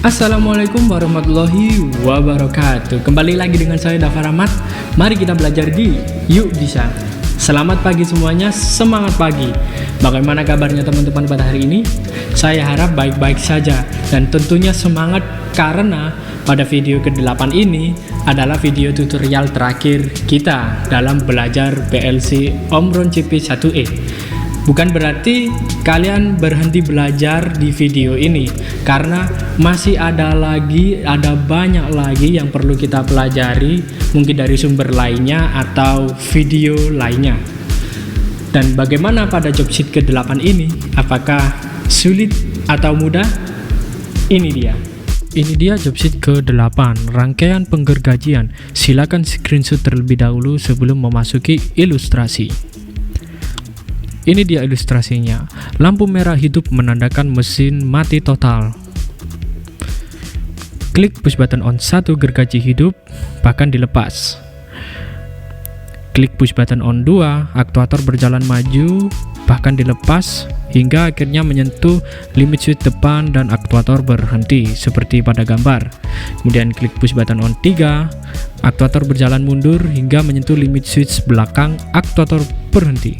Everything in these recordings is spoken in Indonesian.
Assalamualaikum warahmatullahi wabarakatuh. Kembali lagi dengan saya Dava Rahmat. Mari kita belajar di Yuk Bisa. Selamat pagi semuanya, semangat pagi. Bagaimana kabarnya teman-teman pada hari ini? Saya harap baik-baik saja dan tentunya semangat karena pada video ke-8 ini adalah video tutorial terakhir kita dalam belajar PLC Omron CP1E. Bukan berarti kalian berhenti belajar di video ini, karena masih ada banyak lagi yang perlu kita pelajari, mungkin dari sumber lainnya atau video lainnya. Dan bagaimana pada job sheet ke-8 ini? Apakah sulit atau mudah? Ini dia job sheet ke-8, rangkaian penggergajian. Silakan screenshot terlebih dahulu sebelum memasuki ilustrasi. Ini dia ilustrasinya. Lampu merah hidup menandakan mesin mati total. Klik push button on 1, gergaji hidup, bahkan dilepas. Klik push button on 2, aktuator berjalan maju, bahkan dilepas, hingga akhirnya menyentuh limit switch depan dan aktuator berhenti, seperti pada gambar. Kemudian klik push button on 3, aktuator berjalan mundur hingga menyentuh limit switch belakang, aktuator berhenti.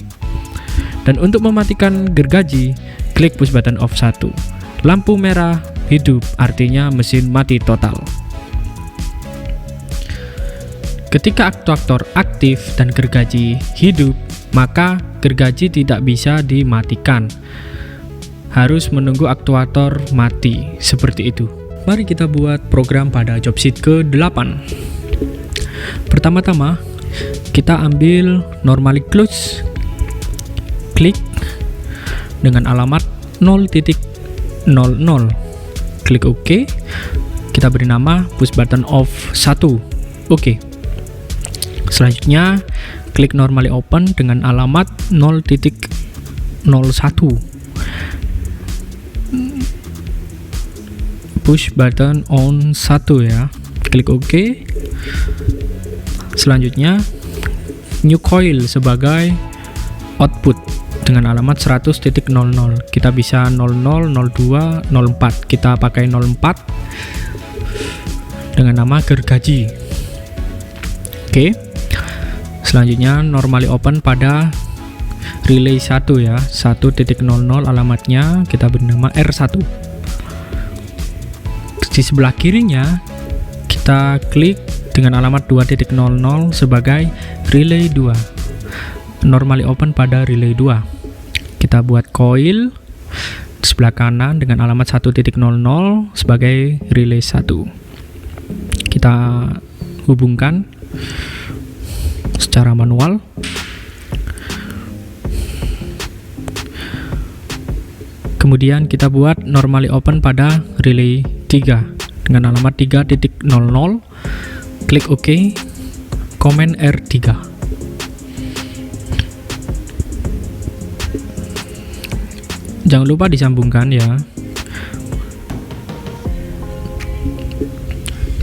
Dan untuk mematikan gergaji, klik push button off 1. Lampu merah hidup, artinya mesin mati total. Ketika aktuator aktif dan gergaji hidup, maka gergaji tidak bisa dimatikan. Harus menunggu aktuator mati, seperti itu. Mari kita buat program pada job sheet ke-8. Pertama-tama, kita ambil normally close. Klik dengan alamat 0.00. Klik OK. Kita beri nama push button off 1. OK. Selanjutnya klik normally open dengan alamat 0.01. Push button on 1 ya. Klik OK. Selanjutnya new coil sebagai output dengan alamat 100.00. Kita bisa 00, 02, 04. Kita pakai 04 dengan nama gergaji. Oke. Selanjutnya normally open pada relay 1 ya. 1.00 alamatnya kita beri nama R1. Di sebelah kirinya kita klik dengan alamat 2.00 sebagai relay 2. Normally open pada relay 2. Kita buat coil di sebelah kanan dengan alamat 1.00 sebagai relay 1. Kita hubungkan secara manual. Kemudian kita buat normally open pada relay 3 dengan alamat 3.00. Klik OK. Command R3. Jangan lupa disambungkan ya.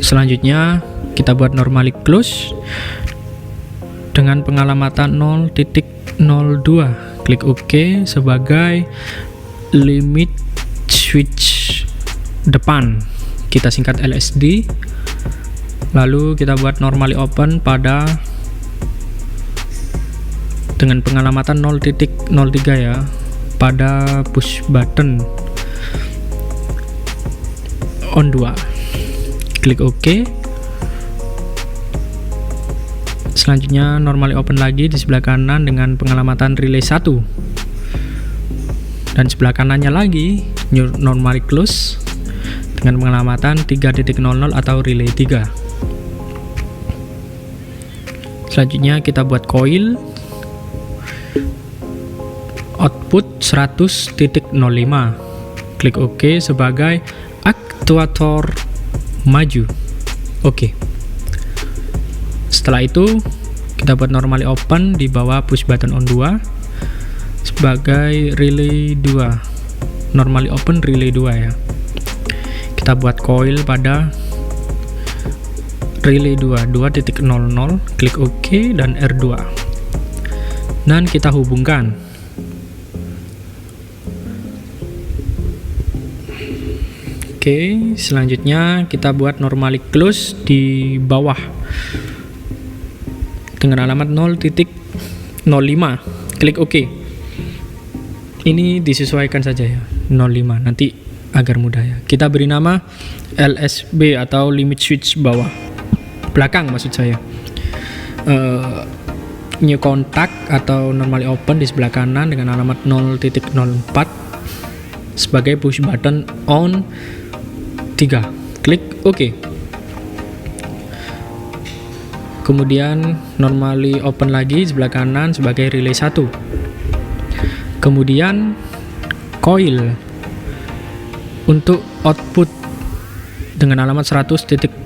Selanjutnya kita buat normally close dengan pengalamatan 0.02. Klik OK sebagai limit switch depan. Kita singkat LSD. Lalu kita buat normally open pada dengan pengalamatan 0.03 ya, pada push button on 2. Klik OK. Selanjutnya normally open lagi di sebelah kanan dengan pengalamatan relay 1. Dan sebelah kanannya lagi normally close dengan pengalamatan 3.00 atau relay 3. Selanjutnya kita buat coil output 100.05. Klik OK sebagai aktuator maju. OK. Setelah itu kita buat normally open di bawah push button on 2 sebagai relay 2. Normally open relay 2 ya. Kita buat coil pada relay 2 2.00. Klik OK dan R2. Dan kita hubungkan. Oke, selanjutnya kita buat normally close di bawah dengan alamat 0.05. Klik OK. Ini disesuaikan saja ya, 05 nanti agar mudah ya. Kita beri nama LSB atau limit switch bawah belakang maksud saya. New contact atau normally open di sebelah kanan dengan alamat 0.04 sebagai push button on 3. Klik OK. Kemudian normally open lagi sebelah kanan sebagai relay 1. Kemudian coil untuk output dengan alamat 100.06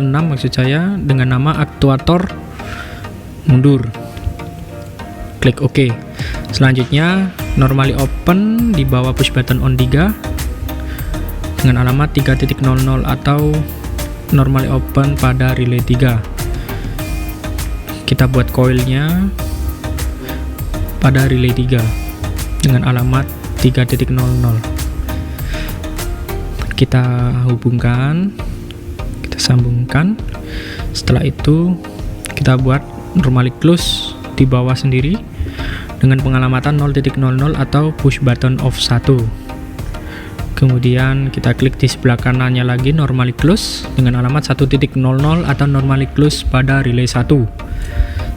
maksud saya dengan nama aktuator mundur. Klik OK. Selanjutnya normally open di bawah push button on 3 dengan alamat 3.00 atau normally open pada relay 3. Kita buat coilnya pada relay 3 dengan alamat 3.00. Kita hubungkan, kita sambungkan. Setelah itu kita buat normally close di bawah sendiri dengan pengalamatan 0.00 atau push button off 1. Kemudian kita klik di sebelah kanannya lagi normally close dengan alamat 1.00 atau normally close pada relay 1.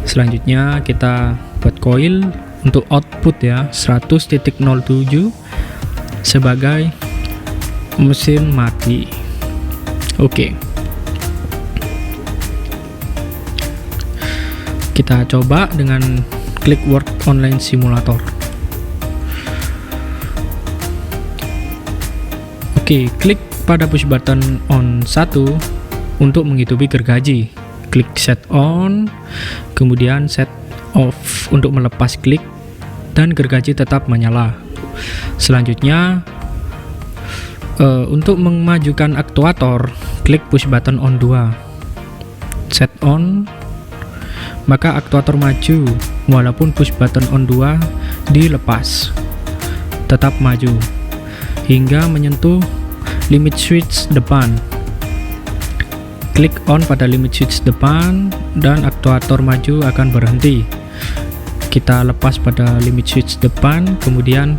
Selanjutnya kita buat coil untuk output ya 100.07 sebagai mesin mati. Oke. Kita coba dengan klik Work Online Simulator. Oke, klik pada push button on 1 untuk menghidupi gergaji. Klik set on, kemudian set off untuk melepas klik dan gergaji tetap menyala. Selanjutnya untuk memajukan aktuator, klik push button on 2. Set on, maka aktuator maju walaupun push button on 2 dilepas. Tetap maju hingga menyentuh limit switch depan. Klik on pada limit switch depan dan aktuator maju akan berhenti. Kita lepas pada limit switch depan, kemudian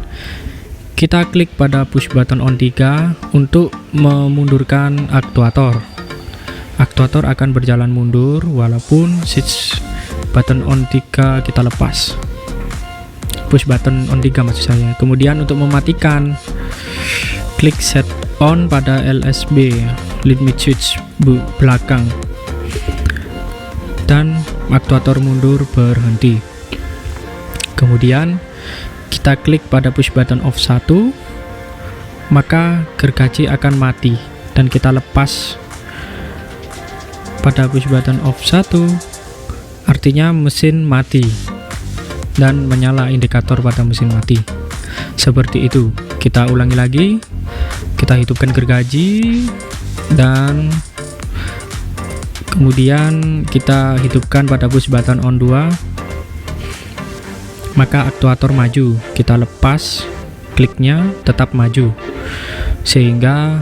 kita klik pada push button on 3 untuk memundurkan aktuator. Aktuator akan berjalan mundur walaupun switch button on 3 kita lepas. Push button on 3 maksud saya. Kemudian untuk mematikan, klik set on pada LSB limit switch belakang dan aktuator mundur berhenti. Kemudian kita klik pada push button off 1, maka gergaji akan mati dan kita lepas pada push button off 1, artinya mesin mati dan menyala indikator pada mesin mati. Seperti itu. Kita ulangi lagi. Kita hidupkan gergaji dan kemudian kita hidupkan pada push button on 2, maka aktuator maju. Kita lepas kliknya, tetap maju sehingga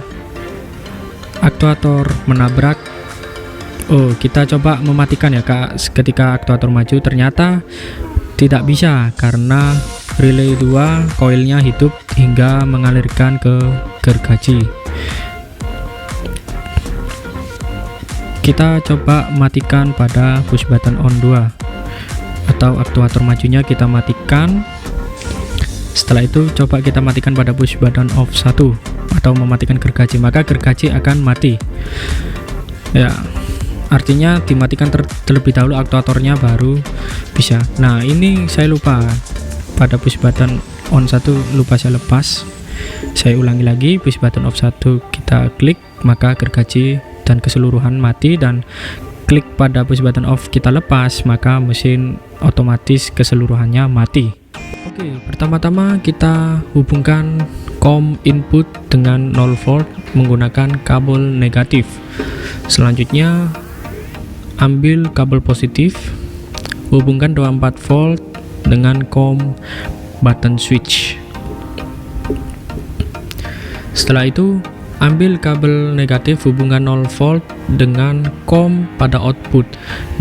aktuator menabrak. Oh, kita coba mematikan ya Kak. Ketika aktuator maju ternyata tidak bisa karena relay 2 koilnya hidup hingga mengalirkan ke gergaji. Kita coba matikan pada push button on 2 atau aktuator majunya kita matikan. Setelah itu coba kita matikan pada push button off 1 atau mematikan gergaji, maka gergaji akan mati ya, artinya dimatikan terlebih dahulu aktuatornya baru bisa. Nah, ini saya lupa pada push button on 1 lupa saya lepas. Saya ulangi lagi, push button off 1 kita klik, maka gergaji dan keseluruhan mati, dan klik pada push button off kita lepas, maka mesin otomatis keseluruhannya mati. Oke, pertama-tama kita hubungkan COM input dengan 0 volt menggunakan kabel negatif. Selanjutnya ambil kabel positif, hubungkan 24 volt dengan COM button switch. Setelah itu, ambil kabel negatif hubungkan 0 volt dengan COM pada output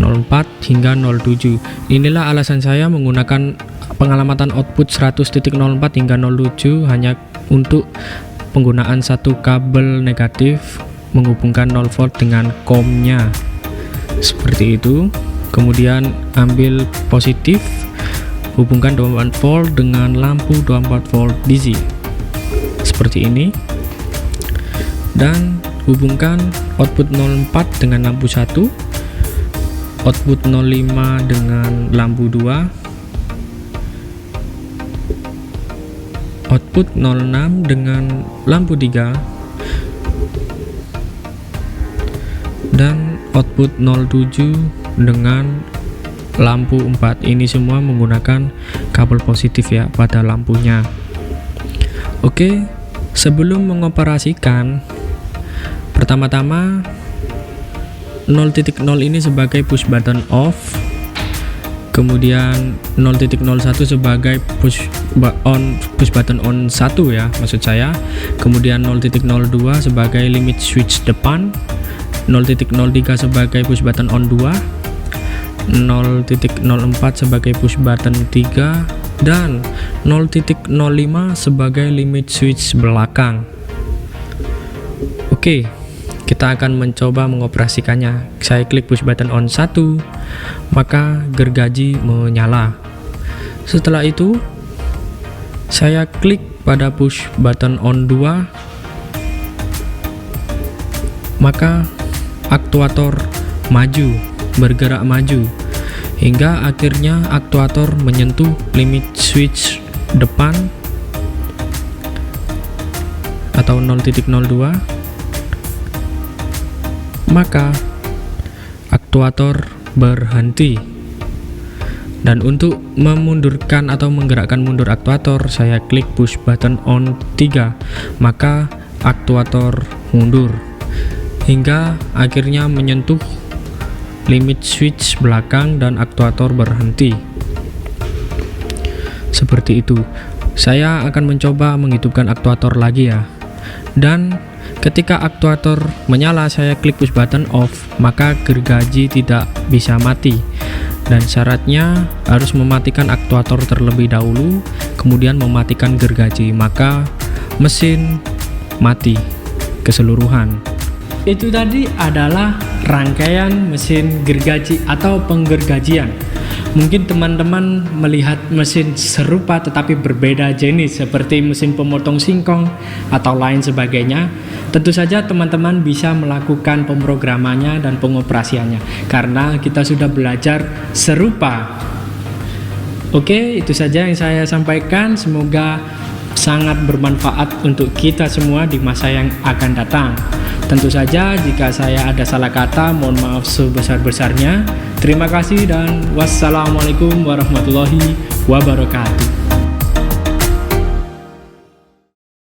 04 hingga 07. Inilah alasan saya menggunakan pengalamatan output 100.04 hingga 07 hanya untuk penggunaan satu kabel negatif menghubungkan 0 volt dengan COM-nya. Seperti itu. Kemudian ambil positif, hubungkan 24 volt dengan lampu 24 volt DC. Seperti ini. Dan hubungkan output 04 dengan lampu 1, output 05 dengan lampu 2, output 06 dengan lampu 3, dan output 07 dengan lampu 4. Ini semua menggunakan kabel positif ya pada lampunya. Oke, sebelum mengoperasikan, pertama-tama 0.0 ini sebagai push button off, kemudian 0.01 sebagai push button on 1 ya maksud saya, kemudian 0.02 sebagai limit switch depan, 0.03 sebagai push button on 2, 0.04 sebagai push button 3, dan 0.05 sebagai limit switch belakang. Oke, kita akan mencoba mengoperasikannya. Saya klik push button on 1, maka gergaji menyala. Setelah itu, saya klik pada push button on 2, maka aktuator maju, bergerak maju, hingga akhirnya aktuator menyentuh limit switch depan atau 0.02, maka aktuator berhenti. Dan untuk memundurkan atau menggerakkan mundur aktuator, saya klik push button on 3, maka aktuator mundur hingga akhirnya menyentuh limit switch belakang dan aktuator berhenti. Seperti itu. Saya akan mencoba menghidupkan aktuator lagi ya. Dan ketika aktuator menyala, saya klik push button off, maka gergaji tidak bisa mati. Dan syaratnya harus mematikan aktuator terlebih dahulu, kemudian mematikan gergaji, maka mesin mati keseluruhan. Itu tadi adalah rangkaian mesin gergaji atau penggergajian. Mungkin teman-teman melihat mesin serupa tetapi berbeda jenis seperti mesin pemotong singkong atau lain sebagainya. Tentu saja teman-teman bisa melakukan pemrogramannya dan pengoperasiannya karena kita sudah belajar serupa. Oke, itu saja yang saya sampaikan. Semoga sangat bermanfaat untuk kita semua di masa yang akan datang. Tentu saja jika saya ada salah kata, mohon maaf sebesar-besarnya. Terima kasih dan wassalamualaikum warahmatullahi wabarakatuh.